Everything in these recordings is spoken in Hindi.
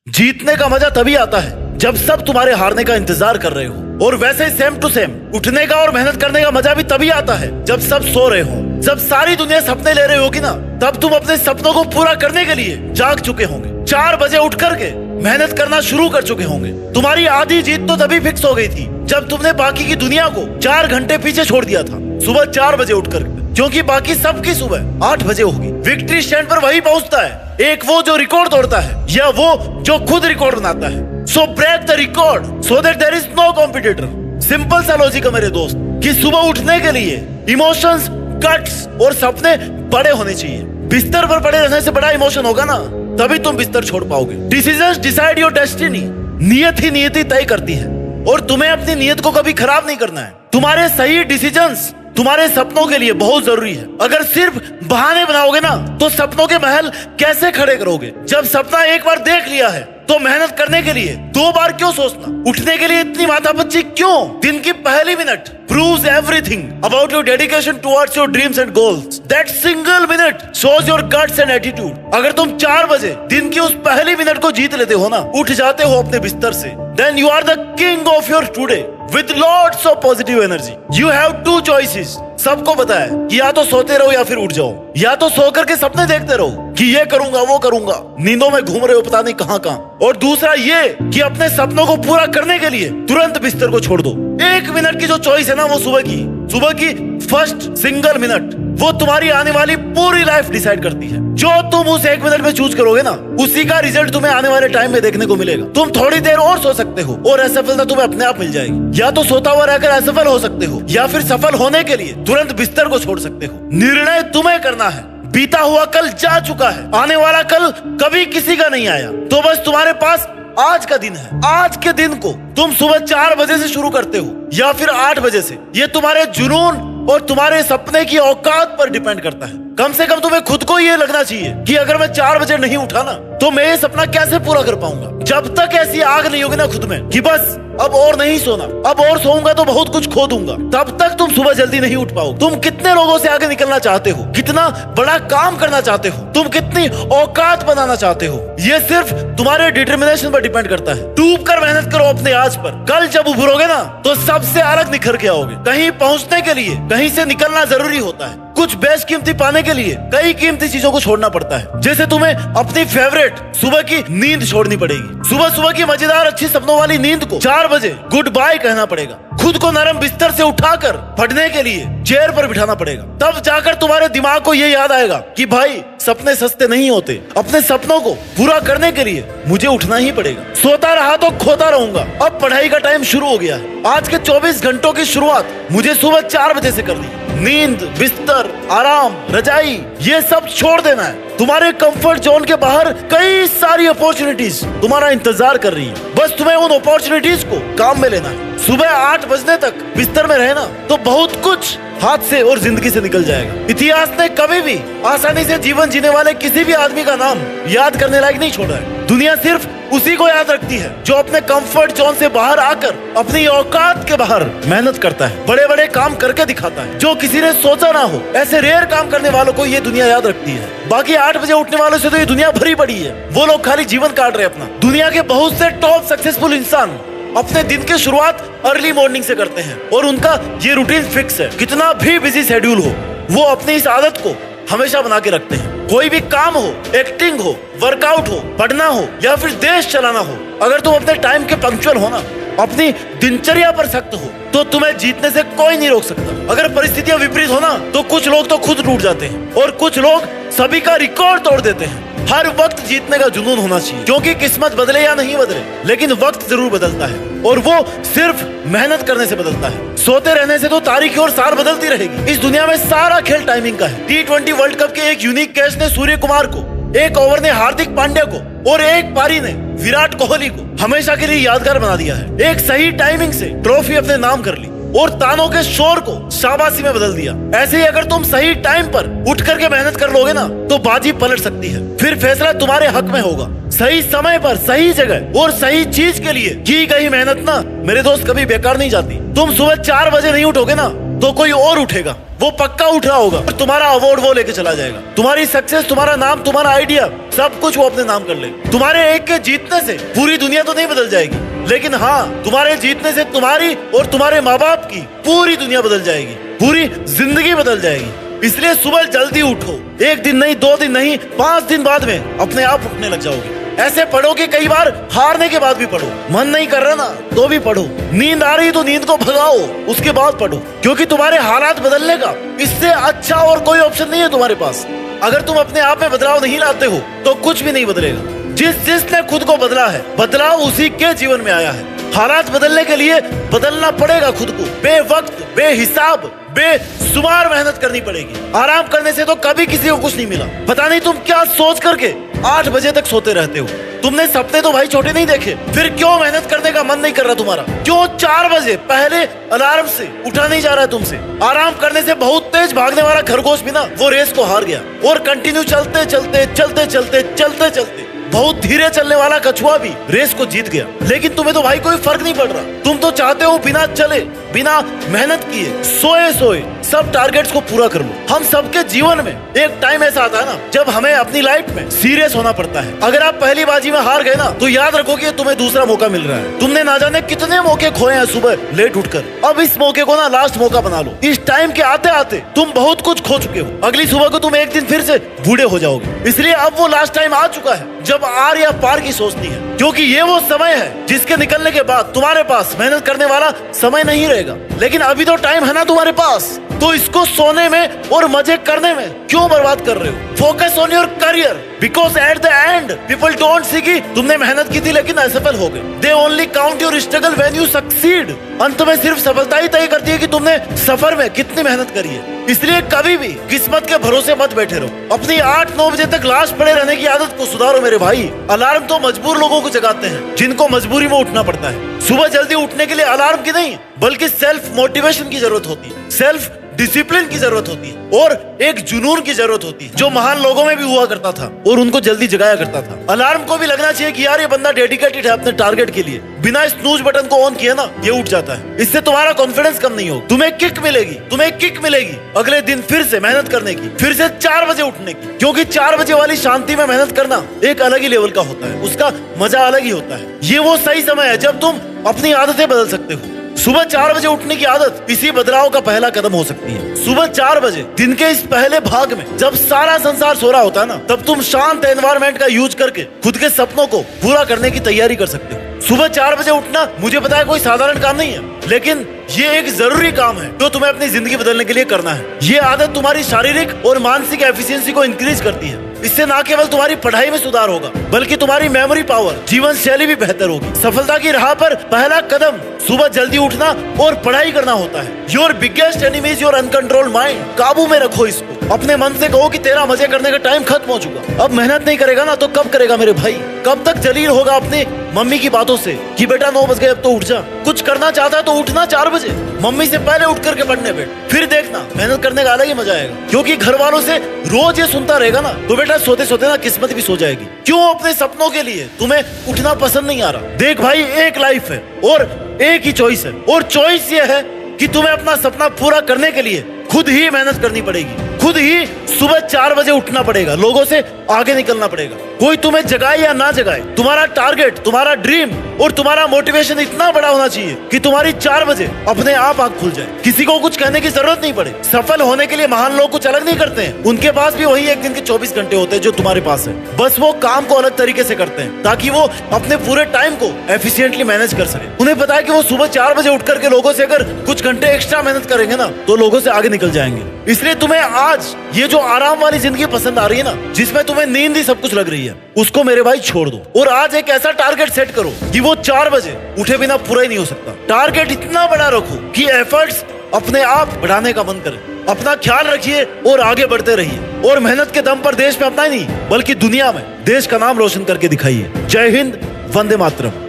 जीतने का मजा तभी आता है जब सब तुम्हारे हारने का इंतजार कर रहे हो। और वैसे ही सेम टू सेम उठने का और मेहनत करने का मजा भी तभी आता है जब सब सो रहे हो। जब सारी दुनिया सपने ले रही होगी ना, तब तुम अपने सपनों को पूरा करने के लिए जाग चुके होंगे। 4 बजे उठ करके मेहनत करना शुरू कर चुके होंगे। तुम्हारी आधी जीत तो तभी फिक्स हो गई थी जब तुमने बाकी की दुनिया को 4 घंटे पीछे छोड़ दिया था सुबह 4 बजे उठकर, क्योंकि बाकी सबकी सुबह 8 बजे होगी। विक्ट्री स्टैंड पर वही पहुंचता है, एक वो जो रिकॉर्ड तोड़ता है या वो जो खुद रिकॉर्ड बनाता है। So break the record so that there is no competitor. Simple सा लॉजिक है मेरे दोस्त कि सुबह उठने के लिए इमोशंस, गट्स और सपने बड़े होने चाहिए। बिस्तर पर पड़े रहने से बड़ा इमोशन होगा ना, तभी तुम बिस्तर छोड़ पाओगे। Decisions decide your destiny. नियत ही नियति तय करती है और तुम्हें अपनी नियत को कभी खराब नहीं करना है। तुम्हारे सही डिसीजंस तुम्हारे सपनों के लिए बहुत जरूरी है। अगर सिर्फ बहाने बनाओगे ना, तो सपनों के महल कैसे खड़े करोगे? जब सपना एक बार देख लिया है तो मेहनत करने के लिए 2 बार क्यों सोचना? उठने के लिए इतनी माथापच्ची क्यों? दिन की पहली minute proves everything about your dedication towards your dreams and goals. That single minute shows your guts and attitude. अगर तुम 4 बजे दिन की उस पहली मिनट को जीत लेते हो ना, उठ जाते हो अपने बिस्तर से, then you are the king of your today with lots of positive energy. You have 2 choices. सबको पता है कि या तो सोते रहो या फिर उठ जाओ, या तो सो करके सपने देखते रहो कि ये करूंगा वो करूंगा, नींदों में घूम रहे हो पता नहीं कहां कहां। और दूसरा ये कि अपने सपनों को पूरा करने के लिए तुरंत बिस्तर को छोड़ दो। 1 मिनट की जो चॉइस है ना, वो सुबह की फर्स्ट सिंगल मिनट, वो तुम्हारी आने वाली पूरी लाइफ डिसाइड करती है। जो तुम उस 1 मिनट में चूज करोगे ना, उसी का रिजल्ट तुम्हें आने वाले टाइम में देखने को मिलेगा। तुम थोड़ी देर और सो सकते हो और असफलता तुम्हें अपने आप मिल जाएगी। या तो सोता हुआ रहकर असफल हो सकते हो, या फिर सफल होने के लिए तुरंत बिस्तर को छोड़ सकते हो। निर्णय तुम्हें करना है। बीता हुआ कल जा चुका है, आने वाला कल कभी किसी का नहीं आया। तो बस तुम्हारे पास आज का दिन है। आज के दिन को तुम सुबह 4 बजे से शुरू करते हो या फिर 8 बजे से, ये तुम्हारे जुनून और तुम्हारे सपने की औकात पर डिपेंड करता है। कम से कम तुम्हें खुद को ये लगना चाहिए कि अगर मैं 4 बजे नहीं उठा ना, तो मैं ये सपना कैसे पूरा कर पाऊंगा। जब तक ऐसी आग नहीं होगी ना खुद में कि बस अब और नहीं सोना, अब और सोऊंगा तो बहुत कुछ खो दूंगा, तब तक तुम सुबह जल्दी नहीं उठ पाओगे। तुम कितने लोगों से आगे निकलना चाहते हो, कितना बड़ा काम करना चाहते हो, तुम कितनी औकात बनाना चाहते हो, ये सिर्फ तुम्हारे डिटर्मिनेशन पर डिपेंड करता है। डूब कर मेहनत करो अपने आज पर। कल जब उभरोगे ना, तो सबसे अलग निखर के आओगे। कहीं पहुंचने के लिए कहीं से निकलना जरूरी होता है। कुछ बेशकीमती पाने के लिए कई कीमती चीजों को छोड़ना पड़ता है। जैसे तुम्हें अपनी फेवरेट सुबह की नींद छोड़नी पड़ेगी। सुबह की मजेदार अच्छी सपनों वाली नींद को 4 बजे गुड बाय कहना पड़ेगा। खुद को नरम बिस्तर से उठाकर पढ़ने के लिए चेयर पर बिठाना पड़ेगा। तब जाकर तुम्हारे दिमाग को ये याद आएगा कि भाई सपने सस्ते नहीं होते। अपने सपनों को पूरा करने के लिए मुझे उठना ही पड़ेगा। सोता रहा तो खोता रहूंगा। अब पढ़ाई का टाइम शुरू हो गया है। आज के 24 घंटों की शुरुआत मुझे सुबह 4 बजे से करनी है। नींद, बिस्तर, आराम, रजाई, ये सब छोड़ देना है। तुम्हारे कंफर्ट जोन के बाहर कई सारी अपॉर्चुनिटीज तुम्हारा इंतजार कर रही है। बस तुम्हें उन अपॉर्चुनिटीज को काम में लेना है। सुबह 8 बजने तक बिस्तर में रहना तो बहुत कुछ हाथ से और जिंदगी से निकल जाएगा। इतिहास ने कभी भी आसानी से जीवन जीने वाले किसी भी आदमी का नाम याद करने लायक नहीं छोड़ा है। दुनिया सिर्फ उसी को याद रखती है जो अपने कंफर्ट जोन से बाहर आकर अपनी औकात के बाहर मेहनत करता है, बड़े बड़े काम करके दिखाता है जो किसी ने सोचा ना हो। ऐसे रेयर काम करने वालों को ये दुनिया याद रखती है। बाकी 8 बजे उठने वालों से तो ये दुनिया भरी पड़ी है। वो लोग खाली जीवन काट रहे हैं अपना। दुनिया के बहुत से टॉप सक्सेसफुल इंसान अपने दिन की शुरुआत अर्ली मॉर्निंग से करते हैं और उनका ये रूटीन फिक्स है। कितना भी बिजी शेड्यूल हो, वो अपनी इस आदत को हमेशा बना के रखते हैं। कोई भी काम हो, एक्टिंग हो, वर्कआउट हो, पढ़ना हो या फिर देश चलाना हो, अगर तुम अपने टाइम के पंक्चुअल हो ना, अपनी दिनचर्या पर सख्त हो, तो तुम्हें जीतने से कोई नहीं रोक सकता। अगर परिस्थितियां विपरीत हो ना, तो कुछ लोग तो खुद टूट जाते हैं और कुछ लोग सभी का रिकॉर्ड तोड़ देते हैं। हर वक्त जीतने का जुनून होना चाहिए, क्योंकि किस्मत बदले या नहीं बदले, लेकिन वक्त जरूर बदलता है और वो सिर्फ मेहनत करने से बदलता है। सोते रहने से तो तारीख और सार बदलती रहेगी। इस दुनिया में सारा खेल टाइमिंग का है। T20 वर्ल्ड कप के एक यूनिक कैच ने सूर्य कुमार को, एक ओवर ने हार्दिक पांड्या को और एक पारी ने विराट कोहली को हमेशा के लिए यादगार बना दिया है। एक सही टाइमिंग से ट्रॉफी अपने नाम कर ली और तानों के शोर को शाबाशी में बदल दिया। ऐसे ही अगर तुम सही टाइम पर उठ करके मेहनत कर लोगे ना, तो बाजी पलट सकती है। फिर फैसला तुम्हारे हक में होगा। सही समय पर सही जगह और सही चीज के लिए की गई मेहनत ना मेरे दोस्त कभी बेकार नहीं जाती। तुम सुबह 4 बजे नहीं उठोगे ना, तो कोई और उठेगा। वो पक्का उठ रहा होगा और तुम्हारा अवार्ड वो लेके चला जाएगा। तुम्हारी सक्सेस, तुम्हारा नाम, तुम्हारा आइडिया, सब कुछ वो अपने नाम कर लेगा। तुम्हारे एक के जीतने से पूरी दुनिया तो नहीं बदल जाएगी, लेकिन हाँ, तुम्हारे जीतने से तुम्हारी और तुम्हारे माँ बाप की पूरी दुनिया बदल जाएगी, पूरी जिंदगी बदल जाएगी। इसलिए सुबह जल्दी उठो। एक दिन नहीं, 2 दिन नहीं, 5 दिन बाद में अपने आप उठने लग जाओगे। ऐसे पढ़ो कि कई बार हारने के बाद भी पढ़ो। मन नहीं कर रहा ना तो भी पढ़ो। नींद आ रही तो नींद को भगाओ, उसके बाद पढ़ो, क्योंकि तुम्हारे हालात बदलने का इससे अच्छा और कोई ऑप्शन नहीं है तुम्हारे पास। अगर तुम अपने आप में बदलाव नहीं लाते हो तो कुछ भी नहीं बदलेगा। जिसने खुद को बदला है, बदलाव उसी के जीवन में आया है। हालात बदलने के लिए बदलना पड़ेगा खुद को। बेवक्त, बेहिसाब, बेशुमार मेहनत करनी पड़ेगी। आराम करने से तो कभी किसी को कुछ नहीं मिला। पता नहीं तुम क्या सोच करके 8 बजे तक सोते रहते हो। तुमने सपने तो भाई छोटे नहीं देखे, फिर क्यों मेहनत करने का मन नहीं कर रहा तुम्हारा? क्यों 4 बजे पहले अलार्म से उठा नहीं जा रहा है तुमसे? आराम करने से बहुत तेज भागने वाला खरगोश भी ना वो रेस को हार गया, और कंटिन्यू चलते चलते चलते चलते चलते चलते बहुत धीरे चलने वाला कछुआ भी रेस को जीत गया। लेकिन तुम्हें तो भाई कोई फर्क नहीं पड़ रहा। तुम तो चाहते हो बिना चले, बिना मेहनत किए, सोए सोए सब टारगेट्स को पूरा कर लो। हम सबके जीवन में एक टाइम ऐसा आता है ना जब हमें अपनी लाइफ में सीरियस होना पड़ता है। अगर आप पहली बाजी में हार गए ना तो याद रखो कि तुम्हें दूसरा मौका मिल रहा है। तुमने ना जाने कितने मौके खोए हैं सुबह लेट उठकर। अब इस मौके को ना लास्ट मौका बना लो। इस टाइम के आते आते तुम बहुत कुछ खो चुके हो। अगली सुबह को तुम एक दिन फिर से बूढ़े हो जाओगे। इसलिए अब वो लास्ट टाइम आ चुका है जब आर या पार की सोचनी है, क्योंकि ये वो समय है जिसके निकलने के बाद तुम्हारे पास मेहनत करने वाला समय नहीं रहेगा। लेकिन अभी तो टाइम है ना तुम्हारे पास, तो इसको सोने में और मजे करने में क्यों बर्बाद कर रहे हो? Focus on your career, because at the end people don't see कि तुमने मेहनत की थी लेकिन असफल हो गए। They only count your struggle when you succeed. अंत में सिर्फ सफलता ही तय करती है कि तुमने सफर में कितनी मेहनत करी है। इसलिए कभी भी किस्मत के भरोसे मत बैठे रहो। अपनी 8-9 बजे तक लाश पड़े रहने की आदत को सुधारो मेरे भाई। अलार्म तो मजबूर लोगों को जगाते हैं जिनको मजबूरी में उठना पड़ता है। सुबह जल्दी उठने के लिए अलार्म की नहीं बल्कि सेल्फ मोटिवेशन की जरूरत होती है, सेल्फ डिसिप्लिन की जरूरत होती है, और एक जुनून की जरूरत होती है जो महान लोगों में भी हुआ करता था और उनको जल्दी जगाया करता था। अलार्म को भी लगना चाहिए कि यार ये बंदा डेडिकेटेड है अपने टारगेट के लिए। बिना स्नूज बटन को ऑन किया ना ये उठ जाता है। इससे तुम्हारा कॉन्फिडेंस कम नहीं होगा। तुम्हें किक मिलेगी अगले दिन फिर से मेहनत करने की, फिर से 4 बजे उठने की, क्योंकि 4 बजे वाली शांति में मेहनत करना एक अलग ही लेवल का होता है। उसका मजा अलग ही होता है। ये वो सही समय है जब तुम अपनी आदतें बदल सकते हो। सुबह 4 बजे उठने की आदत इसी बदलाव का पहला कदम हो सकती है। सुबह 4 बजे दिन के इस पहले भाग में जब सारा संसार सो रहा होता है ना, तब तुम शांत एनवायरनमेंट का यूज करके खुद के सपनों को पूरा करने की तैयारी कर सकते हो। सुबह 4 बजे उठना मुझे पता है कोई साधारण काम नहीं है, लेकिन ये एक जरूरी काम है जो तुम्हें अपनी जिंदगी बदलने के लिए करना है। ये आदत तुम्हारी शारीरिक और मानसिक एफिशिएंसी को इंक्रीज करती है। इससे ना केवल तुम्हारी पढ़ाई में सुधार होगा बल्कि तुम्हारी मेमोरी पावर, जीवन शैली भी बेहतर होगी। सफलता की राह पर पहला कदम सुबह जल्दी उठना और पढ़ाई करना होता है। Your biggest enemy is your uncontrolled mind. काबू में रखो इसको। अपने मन से कहो कि तेरा मजे करने का टाइम खत्म हो चुका। अब मेहनत नहीं करेगा ना तो कब करेगा मेरे भाई? कब तक जलील होगा अपनी मम्मी की बातों से कि बेटा 9 बज गए अब तो उठ जा। कुछ करना चाहता है तो उठना 4 बजे, मम्मी से पहले उठ करके पढ़ने बैठ। फिर देखना मेहनत करने का अलग ही मजा आएगा, क्योंकि घर वालों से रोज ये सुनता रहेगा ना तो बेटा सोते सोते ना किस्मत भी सो जाएगी। क्यों अपने सपनों के लिए तुम्हें उठना पसंद नहीं आ रहा? देख भाई, एक लाइफ है और एक ही चॉइस है, और चॉइस ये है कि तुम्हें अपना सपना पूरा करने के लिए खुद ही मेहनत करनी पड़ेगी। खुद ही सुबह 4 बजे उठना पड़ेगा, लोगों से आगे निकलना पड़ेगा। कोई तुम्हें जगाए या ना जगाए, तुम्हारा टारगेट, तुम्हारा ड्रीम और तुम्हारा मोटिवेशन इतना बड़ा होना चाहिए कि तुम्हारी 4 बजे अपने आप आंख खुल जाए। किसी को कुछ कहने की जरूरत नहीं पड़े। सफल होने के लिए महान लोग कुछ अलग नहीं करते हैं। उनके पास भी वही एक दिन के 24 घंटे होते हैं जो तुम्हारे पास है। बस वो काम को अलग तरीके से करते हैं ताकि वो अपने पूरे टाइम को एफिशिएंटली मैनेज कर सके। उन्हें पता है कि वो सुबह 4 बजे उठ करके लोगों से अगर कुछ घंटे एक्स्ट्रा मेहनत करेंगे ना तो लोगों से आगे निकल जाएंगे। इसलिए तुम्हें आज ये जो आराम वाली जिंदगी पसंद आ रही है ना, जिसमें तुम्हें नींद ही सब कुछ लग रही है, उसको मेरे भाई छोड़ दो और आज एक ऐसा टारगेट सेट करो कि वो 4 बजे उठे बिना पूरा ही नहीं हो सकता। टारगेट इतना बड़ा रखो कि एफर्ट्स अपने आप बढ़ाने का मन करे। अपना ख्याल रखिए और आगे बढ़ते रहिए, और मेहनत के दम पर देश में अपना ही नहीं बल्कि दुनिया में देश का नाम रोशन करके दिखाइए। जय हिंद, वंदे मातरम।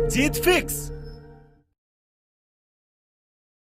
जीत फिक्स।